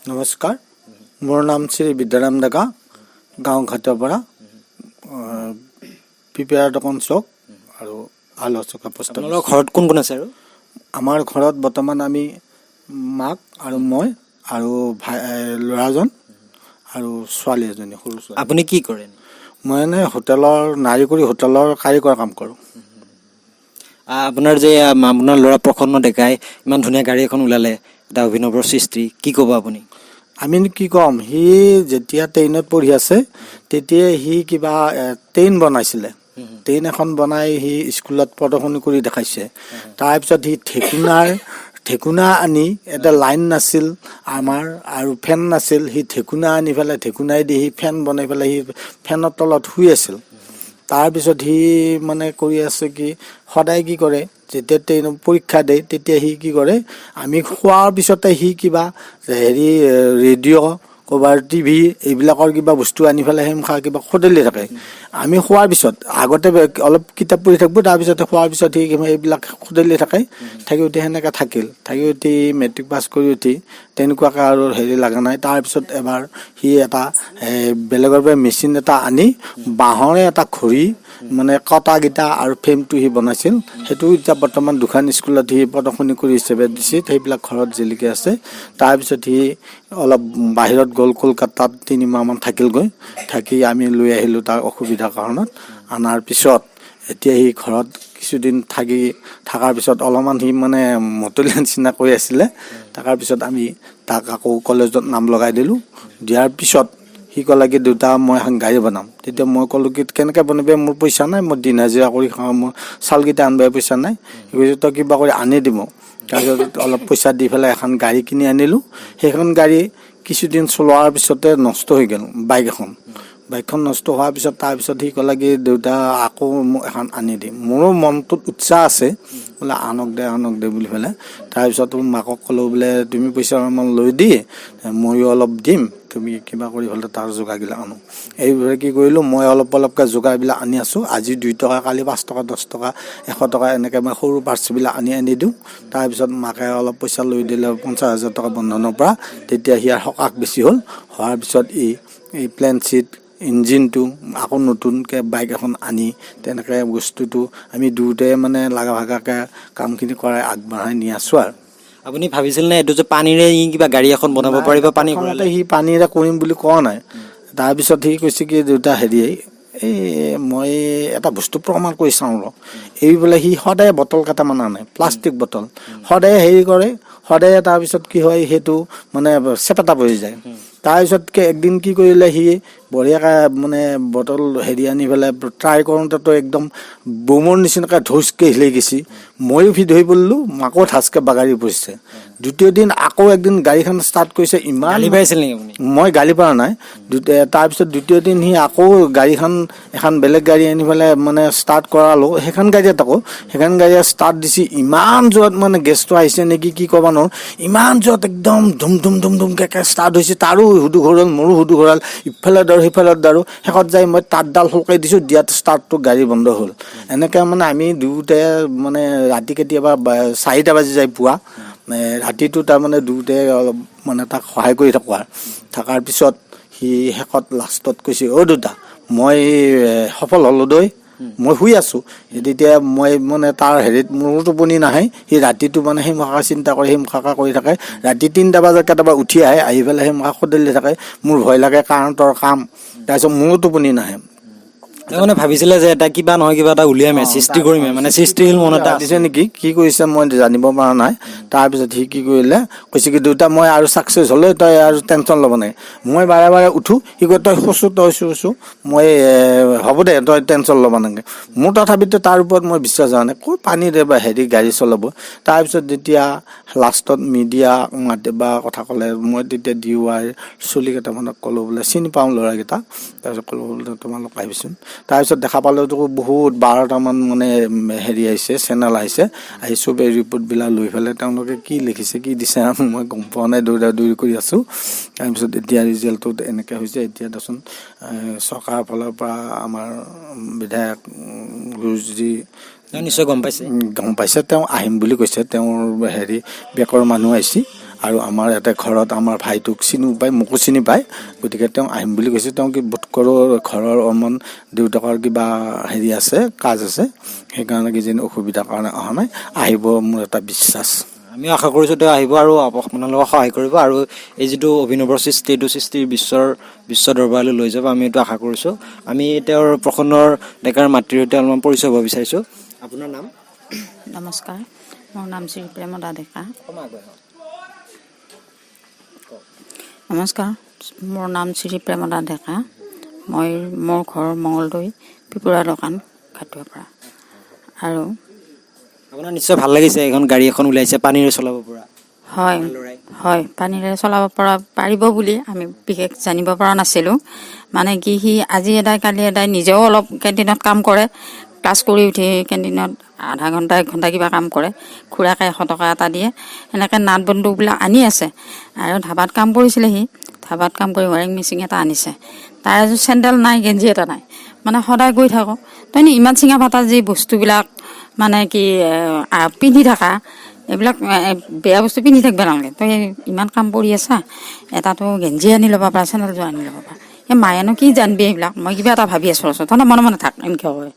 নমস্কাৰ, মোৰ নাম শ্ৰী বিদ্যাৰাম ডেকা, গাঁও ঘাটৰপৰা, পিপিআৰ দোকান চক আৰু আলোচকা পোষ্ট। আপোনালোকৰ ঘৰত কোন কোন আছে? আৰু আমাৰ ঘৰত বৰ্তমান আমি মাক আৰু মই আৰু ল'ৰাজন আৰু ছোৱালী এজনী, সৰু ছোৱালী। আপুনি কি কৰে? মই নাৰীকুৰি হোটেলৰ কাৰিকৰ কাম কৰোঁ। আপোনাৰ যে আপোনাৰ ল'ৰা প্ৰসন্ন ডেকাই ইমান ধুনীয়া গাড়ী এখন ওলালে, এটা অভিনৱৰ সৃষ্টি, কি ক'ব আপুনি? আমি কি ক'ম, সি যেতিয়া 10ত পঢ়ি আছে তেতিয়াই সি কিবা ট্ৰেইন বনাইছিলে। ট্ৰেইন এখন বনাই সি স্কুলত প্ৰদৰ্শনী কৰি দেখাইছে। তাৰপিছত সি ঠেকুনা আনি, এটা লাইন নাছিল আমাৰ আৰু ফেন নাছিল, সি ঠেকুনা আনি পেলাই ঠেকুনাই দি সি ফেন বনাই পেলাই সি ফেনৰ তলত শুই আছিল। তাৰপিছত সি মানে কৰি আছে কি, সদায় কি কৰে, যেতিয়া ট্ৰেইনত পৰীক্ষা দিয়ে তেতিয়া সি কি কৰে, আমি খোৱাৰ পিছতে সি কিবা ৰেডিঅ' ক'ৰবাৰ টিভি এইবিলাকৰ কিবা বস্তু আনি পেলাই সেই কিবা খদেলি থাকে। আমি খোৱাৰ পিছত আগতে অলপ কিতাপ পঢ়ি থাকোঁ, তাৰপিছতে খোৱাৰ পিছত সি এইবিলাক খদেলি থাকি উঠি সেনেকৈ থাকি উঠি মেট্ৰিক পাছ কৰি উঠি তেনেকুৱাকৈ আৰু লগা নাই। তাৰপিছত এবাৰ সি এটা বেলেগৰ পৰা মেচিন এটা আনি বাঁহৰে এটা ঘড়ী মানে কটাকেইটা আৰু ফ্ৰেমটো সি বনাইছিল। সেইটো এতিয়া বৰ্তমান দুখন স্কুলত সি প্ৰদৰ্শনী কৰি হিচাপে দিছে, সেইবিলাক ঘৰত জিলিকি আছে। তাৰপিছত সি অলপ বাহিৰত গ'ল, কলকাতাত 3 মাহমান থাকিলগৈ। থাকি আমি লৈ আহিলোঁ তাৰ অসুবিধাৰ কাৰণত। অনাৰ পিছত এতিয়া সি ঘৰত কিছুদিন থকাৰ পিছত অলপমান সি মানে মতলীয়া নিচিনা কৰি আছিলে। থকাৰ পিছত আমি তাক আকৌ কলেজত নাম লগাই দিলোঁ। দিয়াৰ পিছত সি ক'লে কি, দেউতা মই এখন গাড়ী বনাম। তেতিয়া মই ক'লোঁ কি, কেনেকৈ বনাবি, মোৰ পইচা নাই, মই দিন হাজিৰা কৰি খাওঁ, মোৰ চাউলকেইটা আনিব পইচা নাই। সি কৈছে তই কিবা কৰি আনি দিব। তাৰপিছত অলপ পইচা দি পেলাই এখন গাড়ী কিনি আনিলোঁ। সেইখন গাড়ী কিছুদিন চলোৱাৰ পিছতে নষ্ট হৈ গ'ল, বাইকখন নষ্ট হোৱাৰ পিছত তাৰপিছত সি ক'লে কি, দেউতা আকৌ মোক এখন আনি দিম। মোৰো মনটোত উৎসাহ আছে, বোলে আনক দে বুলি পেলাই। তাৰপিছত মাকক ক'লোঁ বোলে তুমি পইচা অলপমান লৈ দি ময়ো অলপ দিম, তুমি কিবা কৰি পেলাই তাৰ যোগাৰবিলাক আনো। এইবোৰে কি কৰিলোঁ, মই অলপকৈ যোগাৰবিলাক আনি আছোঁ। আজি 2 টকা, কালি 5 টকা, 10 টকা, 100 টকা এনেকৈ মই সৰু পাৰ্টছবিলাক আনি দিওঁ। তাৰপিছত মাকে অলপ পইচা লৈ দিলে 50,000 টকা বন্ধনৰ পৰা। তেতিয়া সিয়াৰ সকাহ বেছি হ'ল। হোৱাৰ পিছত এই প্লেন চিট ইঞ্জিনটো আকৌ নতুনকৈ বাইক এখন আনি তেনেকৈ বস্তুটো আমি দুয়োটাই মানে লাগা ভাগাকৈ কামখিনি কৰাই আগবঢ়াই নি আছোঁ। আৰু আপুনি ভাবিছিল নে এইটো যে পানীৰে কিবা গাড়ী এখন বনাব পাৰিব? প্ৰথমতে সি পানীৰে কৰিম বুলি কোৱা নাই। তাৰপিছত সি কৈছে কি, দেউতা মই এটা বস্তু প্ৰমাণ কৰি চাওঁ ৰ। বোলে সি সদায় বটল কেইটামান আনে, প্লাষ্টিক বটল সদায় কৰে সদায়। তাৰপিছত কি হয়, সেইটো মানে চেপেটা পৰি যায়। তাৰপিছত একদিন কি কৰিলে, সি বঢ়িয়াকৈ মানে বটল আনি পেলাই ট্ৰাই কৰোঁতেতো একদম বোমৰ নিচিনাকৈ ঢৌচকৈ হিলি গৈছে। ময়ো ধৰি পৰিলোঁ, মাকো ঢাচকৈ বাগৰি পৰিছে। দ্বিতীয় দিন আকৌ একদিন গাড়ীখন ষ্টাৰ্ট কৰিছে, ইমান গালি পাইছিল নেকি আপুনি? মই গালি পৰা নাই। তাৰপিছত দ্বিতীয় দিন সি আকৌ গাড়ীখন এখন বেলেগ গাড়ী আনি পেলাই মানে ষ্টাৰ্ট কৰালোঁ। সেইখন গাড়ীয়ে ষ্টাৰ্ট দিছে, ইমান জোৰত মানে গেছটো আহিছে নেকি কি ক'ব নোৱাৰোঁ। ইমান জোৰত একদম ধুমকে ষ্টাৰ্ট হৈছে। তাৰো হুদু ঘূৰাল, মোৰো হুদু ঘূৰাল, ইফালে দৌৰ সিফালে দৌৰো। শেষত যাই মই তাঁৰডাল সলকাই দিছোঁ, দিয়াত ষ্টাৰ্টটো গাড়ী বন্ধ হ'ল। এনেকৈ মানে আমি দুয়োটাই মানে ৰাতি কেতিয়াবা 4টা বাজি যায় পুৱা। ৰাতিটো তাৰমানে দুয়োটাই অলপ মানে তাক সহায় কৰি থাকোঁ। আৰু থকাৰ পিছত সি শেষত লাষ্টত কৈছে, দেউতা মই সফল হ'লোঁ দৈ, মই শুই আছোঁ। তেতিয়া মই মানে তাৰ মোৰো টোপনি নাহে। সি ৰাতিটো মানে সেই মুখাকে চিন্তা কৰে, সেই মুখাকে কৰি থাকে। ৰাতি 3টা বজাত কেতিয়াবা উঠি আহি পেলাই সেই মুখা খদেলি থাকে। মোৰ ভয় লাগে, কাৰেণ্টৰ কাম। তাৰপিছত মোৰো টোপনি নাহে। মানে ভাবিছিলে যে এটা কিবা নহয় কিবা এটা উলিয়ামে, সৃষ্টি কৰিমে, মানে সৃষ্টিশীল মন এটা দিছে নেকি, কি কৰিছে মই জানিব পৰা নাই। তাৰপিছত সি কি কৰিলে, কৈছে কি, দেউতা মই আৰু ছাকচেছ হ'লে তই আৰু টেনশ্যন ল'ব নাই। মই বাৰে উঠোঁ, সি কয় তই শুইছোঁ, মই হ'ব দে, তই টেনশ্যন ল'ব নালাগে। মোৰ তথাপিতো তাৰ ওপৰত মই বিশ্বাস হোৱা নাই, ক'ৰ পানীৰে বা গাড়ী চলাব। তাৰপিছত যেতিয়া লাষ্টত মিডিয়া বা কথা ক'লে, মই তেতিয়া DY চলি কেইটামানক ক'লোঁ বোলে, চিনি পাওঁ ল'ৰাকেইটা। তাৰপিছত ক'লোঁ বোলে তোমালোক আহিবিচোন। তাৰপিছত দেখা পালোঁ বহুত 12টামান মানে আহিছে, চেনেল আহিছে। আহি চবে ৰিপৰ্টবিলাক লৈ পেলাই তেওঁলোকে কি লিখিছে কি দিছে মই গম পোৱা নাই, দৌৰি কৰি আছোঁ। তাৰপিছত এতিয়া ৰিজাল্টটো এনেকৈ হৈছে। এতিয়া দেচোন চৰকাৰৰ ফালৰ পৰা আমাৰ বিধায়ক গুৰুজী তেওঁ নিশ্চয় গম পাইছে। গম পাইছে, তেওঁ আহিম বুলি কৈছে। তেওঁৰ হেৰি বেকৰ মানুহ আহিছে আৰু আমাৰ ইয়াতে ঘৰত আমাৰ ভাইটোক চিনি পায়, মোকো চিনি পায়, গতিকে তেওঁ আহিম বুলি কৈছে। তেওঁ কি বোধ কৰোঁ ঘৰৰ অমন দেউতাকৰ কিবা হেৰি আছে, কাজ আছে, সেইকাৰণে কিজানি অসুবিধাৰ কাৰণে অহা নাই, আহিব মোৰ এটা বিশ্বাস। আমিও আশা কৰিছোঁ তেওঁ আহিব আৰু আপোনালোকক সহায় কৰিব আৰু এই যিটো অভিনৱৰ সৃষ্টি, এইটো সৃষ্টিৰ বিশ্ব দৰবাৰলৈ লৈ যাব, আমি এইটো আশা কৰিছোঁ। আমি তেওঁৰ প্ৰসন্নৰ ডেকাৰ মাতৃৰ সৈতে অলপমান পৰিচয় হ'ব বিচাৰিছোঁ। আপোনাৰ নাম? নমস্কাৰ, মোৰ নাম শ্ৰী প্ৰেমদা ডেকা। নমস্কাৰ, মোৰ নাম শ্ৰী প্ৰেমদা ডেকা। মোৰ ঘৰ মঙলদৈ, পিপুৰা দোকান, খাটুৱাৰ পৰা। আৰু আপোনাৰ নিশ্চয় ভাল লাগিছে, এখন গাড়ী এখন ওলাইছে পানীৰে চলাব পৰা। হয়, পানীৰে চলাব পাৰিব বুলি আমি বিশেষ জানিব পৰা নাছিলোঁ। মানে কি, সি আজি এদাই কালি এদাই নিজেও অলপ কেণ্টিনত কাম কৰে, ক্লাছ কৰি উঠি কেণ্টিনত আধা ঘণ্টা 1 ঘণ্টা কিবা কাম কৰে, খুৰাকে 100 টকা এটা দিয়ে, এনেকৈ নাট বন্দুকবিলাক আনি আছে। আৰু ধাবাত কাম কৰিছিলে সি, ধাবাত কাম কৰি ৱাৰিং মেচিন এটা আনিছে। তাৰ এযোৰ চেণ্ডেল নাই, গেঞ্জি এটা নাই, মানে সদায় গৈ থাকোঁ। তই ইমান চিঙা ফাটা যি বস্তুবিলাক মানে কি পিন্ধি থাকা, এইবিলাক বেয়া বস্তু পিন্ধি থাকিব নালাগে। তই ইমান কাম কৰি আছা, এটাতো গেঞ্জি আনি ল'ব পাৰা, চেণ্ডেলযোৰ আনি ল'ব পাৰা। এই মায়েনো কি জানবি এইবিলাক, মই কিবা এটা ভাবি আছোঁ, তহঁতে মনে মনে থাক, এনেকৈ কয়।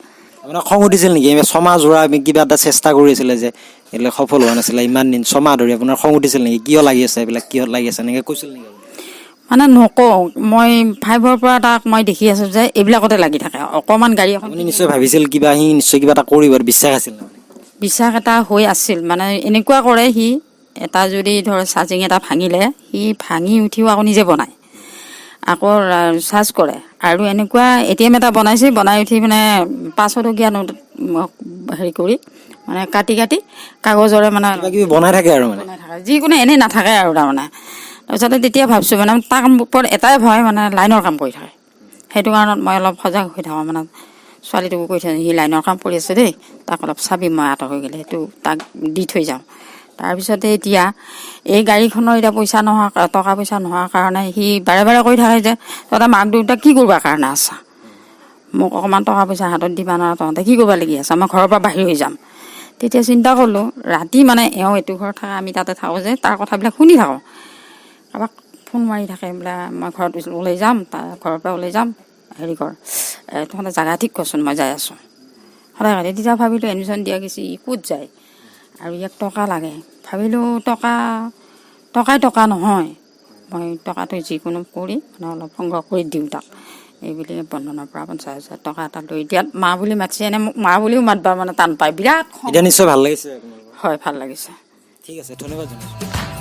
আপোনাৰ খং উঠিছিল নেকি? 6 মাহ জোৰা আমি কিবা এটা চেষ্টা কৰি আছিলে যে এইবিলাক সফল হোৱা নাছিলে, ইমান দিন 6 মাহ ধৰি আপোনাৰ খং উঠিছিল নেকি? কিয় লাগি আছে এইবিলাক, কিহত লাগি আছে, এনেকৈ কৈছিল নেকি? মানে নকওঁ, মই 5ৰ পৰা তাক মই দেখি আছোঁ যে এইবিলাকতে লাগি থাকে। অকণমান গাড়ী এখন আপুনি নিশ্চয় ভাবিছিল কিবা, সি নিশ্চয় কিবা এটা কৰিব, বিশ্বাস আছিল। বিশ্বাস এটা হৈ আছিল। মানে এনেকুৱা কৰে সি, এটা যদি ধৰ চাৰ্জিং এটা ভাঙিলে, সি ভাঙি উঠিও আকৌ নিজে বনায়, আকৌ চাৰ্জ কৰে। আৰু এনেকুৱা ATM এটা বনাই উঠি মানে 500 টকীয়া নোট হেৰি কৰি মানে কাটি কাগজৰে মানে বনাই থাকে আৰু মানে যিকোনো এনেই নাথাকে আৰু তাৰমানে। তাৰপিছতে তেতিয়া ভাবিছোঁ মানে তাৰ ওপৰত এটাই ভয়, মানে লাইনৰ কাম কৰি থাকে। সেইটো কাৰণত মই অলপ সজাগ হৈ থাকোঁ। মানে ছোৱালীটোকো কৈ থৈ, সি লাইনৰ কাম কৰি আছে দেই, তাক অলপ চাবি, মই আঁতৰ হৈ গ'লে সেইটো তাক দি থৈ যাওঁ। তাৰপিছতে এতিয়া এই গাড়ীখনৰ এতিয়া টকা পইচা নোহোৱাৰ কাৰণে সি বাৰে বাৰে কৈ থাকে যে তহঁতে মাক দেউতাক কি কৰিবৰ কাৰণে আছা, মোক অকণমান টকা পইচা হাতত দিবা না, তহঁতে কি কৰিব লাগি আছা, মই ঘৰৰ পৰা বাহিৰ হৈ যাম। তেতিয়া চিন্তা কৰিলোঁ, ৰাতি মানে এওঁ এইটো ঘৰত থাকে, আমি তাতে থাকোঁ যে, তাৰ কথাবিলাক শুনি থাকোঁ। কাৰোবাক ফোন মাৰি থাকে বোলে, মই ঘৰত ওলাই যাম, তাৰ ঘৰৰ পৰা ওলাই যাম, হেৰি কৰ, তহঁতে জাগা ঠিক কৰচোন, মই যাই আছোঁ সদায়। তেতিয়া ভাবিলোঁ এডমিশ্যন দিয়া গৈছে, ই ক'ত যায় আৰু ইয়াক টকা লাগে। ভাবিলোঁ টকা নহয়, মই টকাটো যিকোনো কৰি মানে অলপ সংগ্ৰহ কৰি দিওঁ তাক। এইবুলি বন্ধনৰ পৰা 50,000 টকা এটা লৈ দিয়াত মা বুলি মাতিছে। এনে মোক মা বুলিও মাতবা মানে টান পায়, বিৰাট। এতিয়া নিশ্চয় ভাল লাগিছে? হয়, ভাল লাগিছে। ঠিক আছে, ধন্যবাদ জনাইছোঁ।